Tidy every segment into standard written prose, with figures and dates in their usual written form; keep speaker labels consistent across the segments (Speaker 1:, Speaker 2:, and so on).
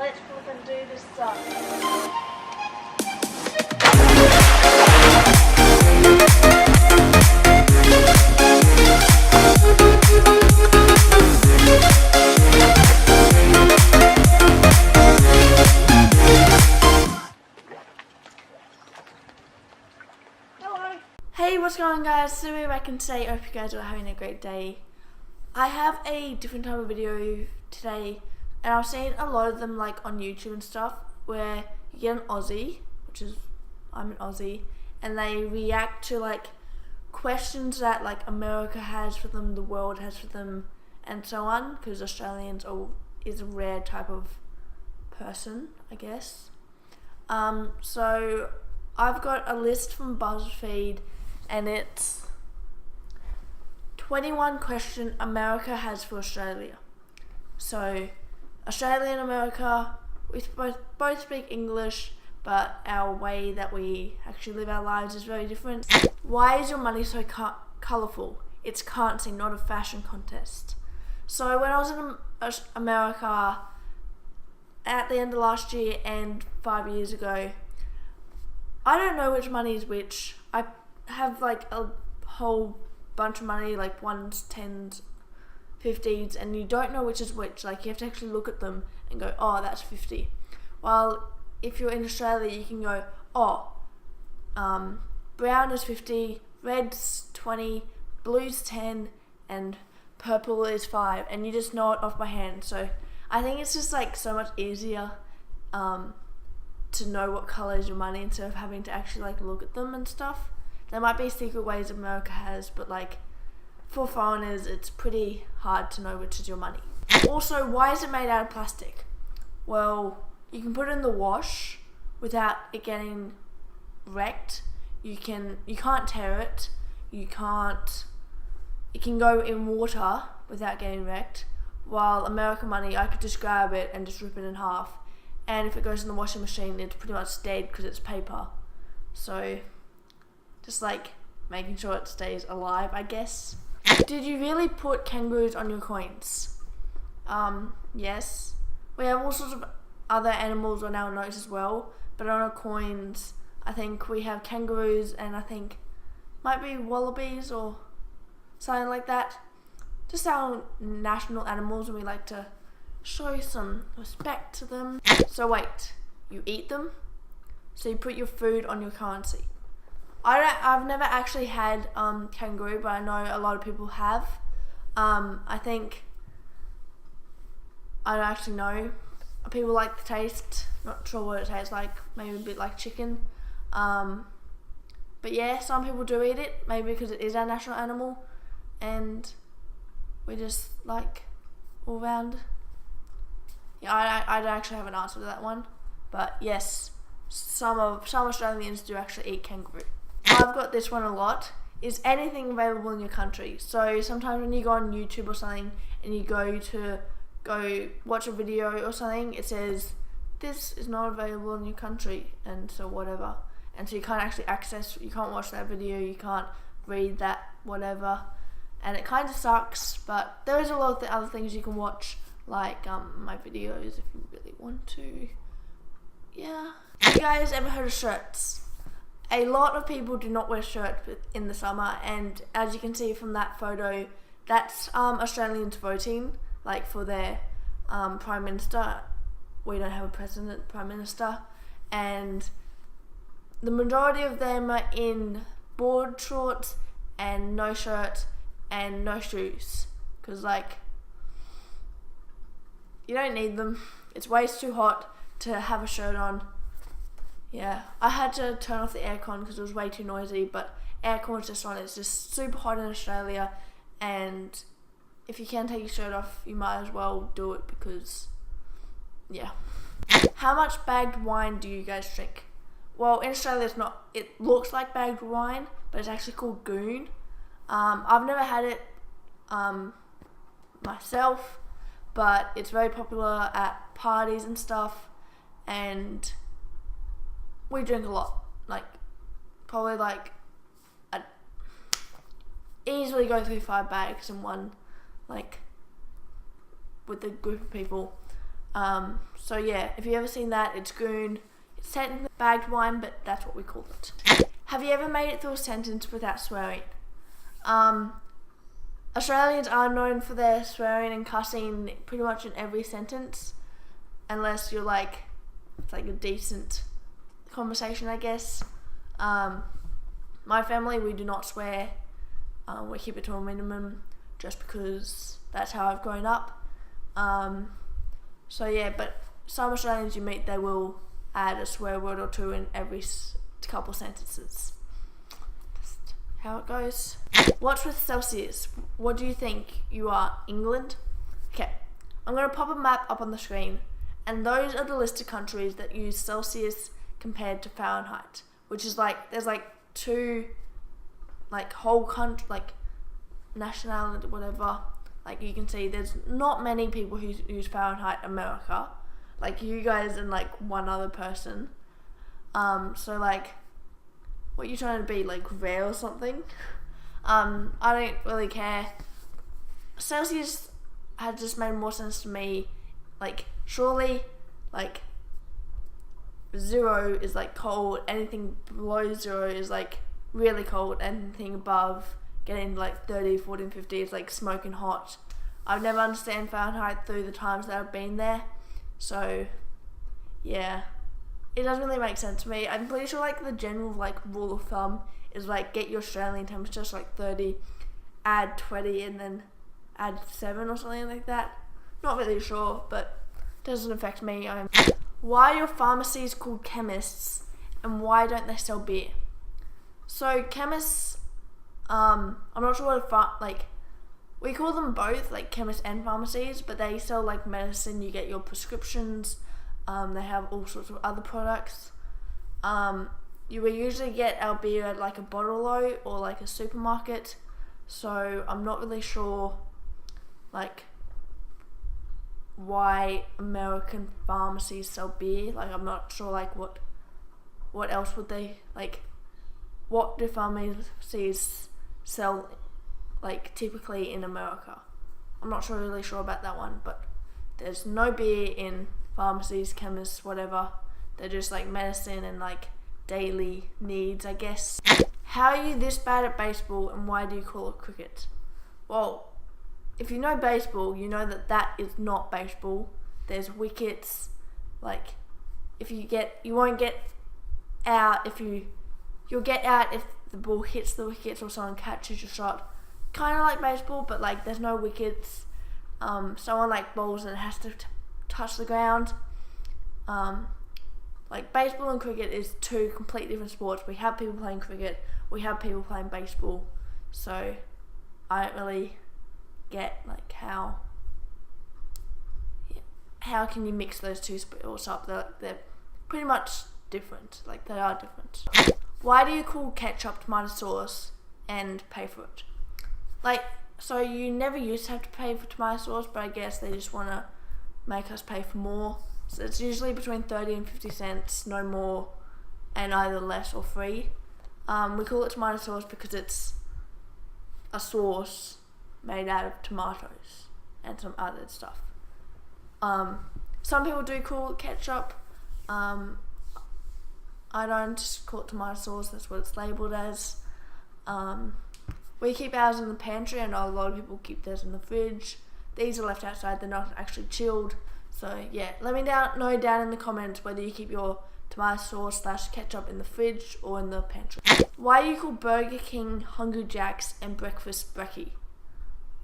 Speaker 1: let's flip and do this stuff. Hey, what's going on, guys? So we're back and today. I hope you guys are having a great day. I have a different type of video today, and I've seen a lot of them like on YouTube and stuff, where you get an Aussie, I'm an Aussie, and they react to like questions that like America has for them, the world has for them, and so on, because Australians is a rare type of person, I guess. So I've got a list from BuzzFeed, and it's 21 question America has for Australia. So Australia and America, we both speak English, but our way that we actually live our lives is very different. Why is your money so colourful? It's currency, not a fashion contest. So when I was in America at the end of last year and 5 years ago, I don't know which money is which. I have like a whole bunch of money, like 1s, 10s, 50s, and you don't know which is which. Like, you have to actually look at them and go, oh, that's 50. While if you're in Australia, you can go, oh, brown is 50, red's 20, blue's 10, and purple is 5, and you just know it off by hand. So I think it's just like so much easier to know what colour is your money instead of having to actually like look at them and stuff. There might be secret ways America has, but like for foreigners, it's pretty hard to know which is your money. Also, why is it made out of plastic? Well, you can put it in the wash without it getting wrecked. You can't tear it. It can go in water without getting wrecked. While American money, I could just grab it and just rip it in half. And if it goes in the washing machine, it's pretty much dead because it's paper. So just like making sure it stays alive, I guess. Did you really put kangaroos on your coins? Yes. We have all sorts of other animals on our notes as well, but on our coins, I think we have kangaroos and I think might be wallabies or something like that. Just our national animals, and we like to show some respect to them. So wait, you eat them? So you put your food on your currency. I've never actually had kangaroo, but I know a lot of people have. I think, I don't actually know. People like the taste. Not sure what it tastes like. Maybe a bit like chicken. But yeah, some people do eat it. Maybe because it is our national animal, and we just like all round. Yeah, I don't actually have an answer to that one, but yes, some Australians do actually eat kangaroo. I've got this one a lot. Is anything available in your country? So sometimes when you go on YouTube or something and you go watch a video or something, it says this is not available in your country, and so whatever. And so you can't actually you can't watch that video, you can't read that whatever, and it kind of sucks. But there is a lot of other things you can watch, like my videos if you really want to. Yeah. Have you guys ever heard of shirts? A lot of people do not wear shirts in the summer, and as you can see from that photo, that's Australians voting like for their Prime Minister. We don't have a president, Prime Minister, and the majority of them are in board shorts and no shirt and no shoes, because like you don't need them. It's way too hot to have a shirt on. Yeah, I had to turn off the aircon because it was way too noisy, but aircon's just on. It's just super hot in Australia, and if you can take your shirt off, you might as well do it because, yeah. How much bagged wine do you guys drink? Well, in Australia it looks like bagged wine, but it's actually called goon. I've never had it myself, but it's very popular at parties and stuff, and we drink a lot. Like, probably like I'd easily go through 5 bags in one, like with a group of people. So yeah, if you ever seen that, it's goon. It's technically bagged wine, but that's what we call it. Have you ever made it through a sentence without swearing? Australians are known for their swearing and cussing pretty much in every sentence, unless you're it's like a decent conversation, I guess. My family, we do not swear. We keep it to a minimum just because that's how I've grown up. So yeah, but some Australians you meet, they will add a swear word or two in every couple sentences. Just how it goes. What's with Celsius? What do you think you are, England? Okay, I'm going to pop a map up on the screen, and those are the list of countries that use Celsius compared to Fahrenheit, which is there's two whole country, nationality, whatever. You can see there's not many people who use Fahrenheit America, you guys and one other person. So what are you trying to be, rare or something? I don't really care. Celsius has just made more sense to me. Surely, 0 is cold, anything below 0 is really cold, anything above getting 30, 40 and 50 is smoking hot. I've never understand Fahrenheit through the times that I've been there, so yeah, it doesn't really make sense to me. I'm pretty sure the general rule of thumb is get your Australian temperature to 30, add 20 and then add 7 or something like that. Not really sure, but it doesn't affect me. Why are your pharmacies called chemists, and why don't they sell beer? So chemists, I'm not sure what we call them both, chemists and pharmacies, but they sell medicine. You get your prescriptions. They have all sorts of other products. You will usually get our beer at a bottle-o or a supermarket. So I'm not really sure why American pharmacies sell beer. I'm not sure what else would they what do pharmacies sell typically in America? I'm not really sure about that one, but there's no beer in pharmacies, chemists, whatever. They're just medicine and daily needs, I guess. How are you this bad at baseball, and why do you call it cricket? Well, if you know baseball, you know that is not baseball. There's wickets. You won't get out you'll get out if the ball hits the wickets or someone catches your shot. Kind of like baseball, but there's no wickets. Someone bowls and it has to touch the ground. Baseball and cricket is two completely different sports. We have people playing cricket, we have people playing baseball, so I don't really get how can you mix those two sports up? They're pretty much different. They are different. Why do you call ketchup tomato sauce and pay for it? So you never used to have to pay for tomato sauce, but I guess they just want to make us pay for more. So it's usually between 30 and 50 cents, no more, and either less or free. We call it tomato sauce because it's a sauce made out of tomatoes and some other stuff. Some people do call it ketchup. I don't just call it tomato sauce, that's what it's labelled as. We keep ours in the pantry. I know a lot of people keep theirs in the fridge. These are left outside, they're not actually chilled. So yeah, let me know down in the comments whether you keep your tomato sauce / ketchup in the fridge or in the pantry. Why do you call Burger King Hungry Jacks and breakfast brekkie?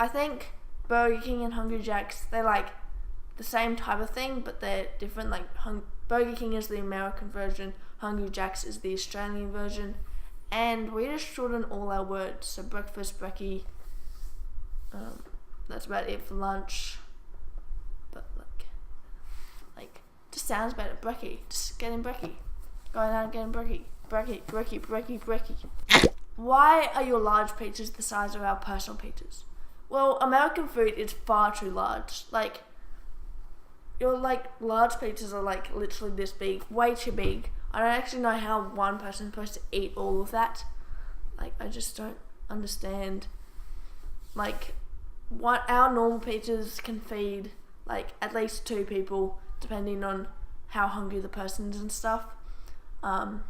Speaker 1: I think Burger King and Hungry Jacks, they're the same type of thing, but they're different. Burger King is the American version, Hungry Jacks is the Australian version, and we just shorten all our words. So breakfast brekkie, that's about it for lunch. But just sounds better. Brekkie, just getting brekkie, going out and getting brekkie. Why are your large pizzas the size of our personal pizzas? Well, American food is far too large. Your large pizzas are literally this big, way too big. I don't actually know how one person's supposed to eat all of that. I just don't understand. What our normal pizzas can feed like at least 2 people, depending on how hungry the person is and stuff. And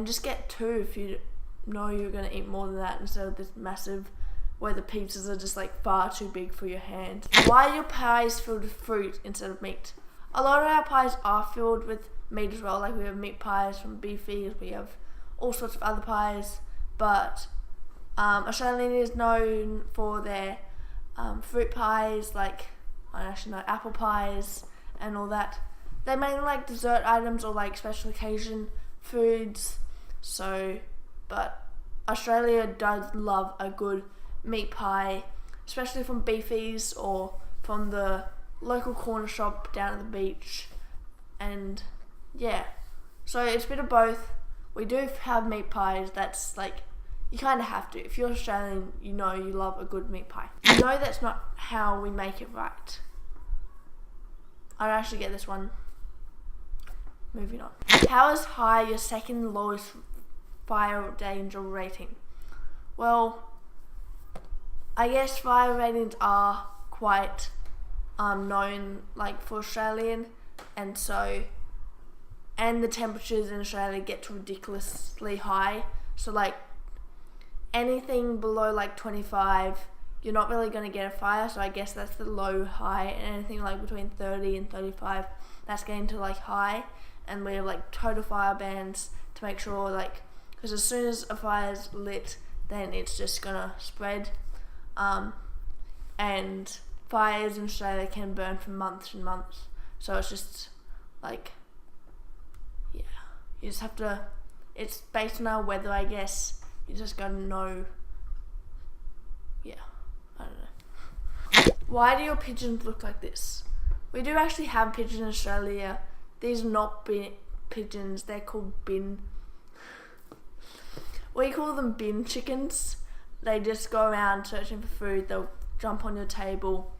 Speaker 1: just get 2 if you know you're going to eat more than that, instead of this massive where the pizzas are just like far too big for your hand. Why are your pies filled with fruit instead of meat? A lot of our pies are filled with meat as well, like we have meat pies from beefies, we have all sorts of other pies, but Australia is known for their fruit pies, like I actually know apple pies and all that. They mainly like dessert items or like special occasion foods. So, but Australia does love a good meat pie, especially from beefies or from the local corner shop down at the beach. And yeah, so it's a bit of both. We do have meat pies. That's like, you kind of have to. If you're Australian, you know you love a good meat pie. You know that's not how we make it right. I'd actually get this one. Moving on. How is high your second lowest fire danger rating? Well, I guess fire ratings are quite known, like for Australian, and the temperatures in Australia get to ridiculously high. So like anything below like 25, you're not really going to get a fire. So I guess that's the low high, and anything like between 30 and 35, that's getting to like high. And we have like total fire bans to make sure, like, because as soon as a fire's lit, then it's just gonna spread. And fires in Australia can burn for months and months. So it's just like, yeah, you just have to, it's based on our weather, I guess. You just gotta know, yeah, I don't know. Why do your pigeons look like this? We do actually have pigeons in Australia. These are not pigeons, they're called bin. We call them bin chickens. They just go around searching for food. They'll jump on your table.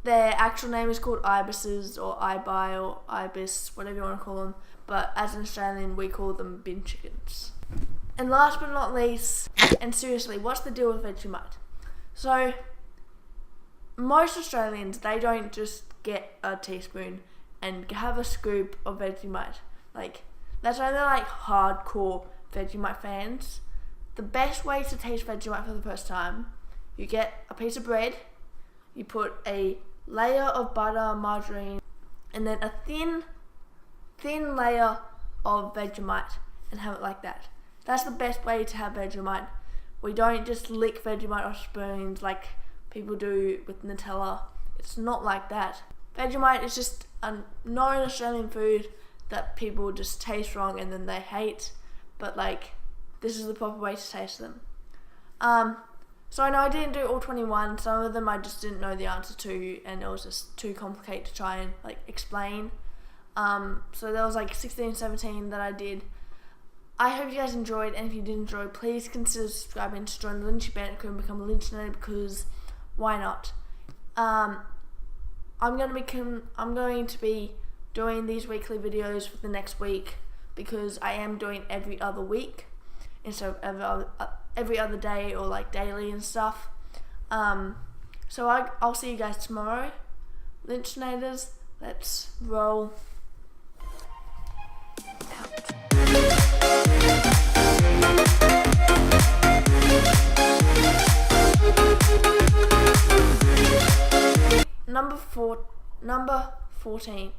Speaker 1: Their actual name is called ibises or ibi or ibis, whatever you want to call them. But as an Australian, we call them bin chickens. And last but not least, and seriously, what's the deal with Vegemite? So, most Australians, they don't just get a teaspoon and have a scoop of Vegemite. Like, that's only like hardcore Vegemite fans. The best way to taste Vegemite for the first time, you get a piece of bread, you put a layer of butter, margarine, and then a thin layer of Vegemite, and have it like that. That's the best way to have Vegemite. We don't just lick Vegemite off spoons like people do with Nutella. It's not like that. Vegemite is just a known Australian food that people just taste wrong and then they hate, but like, this is the proper way to taste them. So I know I didn't do all 21. Some of them I just didn't know the answer to, and it was just too complicated to try and like explain. So there was like 16, 17 that I did. I hope you guys enjoyed, and if you did enjoy, please consider subscribing to join the Lynchy Bandit crew and become a Lynchinator, because why not? I'm going to be doing these weekly videos for the next week, because I am doing every other week instead of every other day or like daily and stuff. So I'll see you guys tomorrow. Lynchinators, let's roll out. Number 14.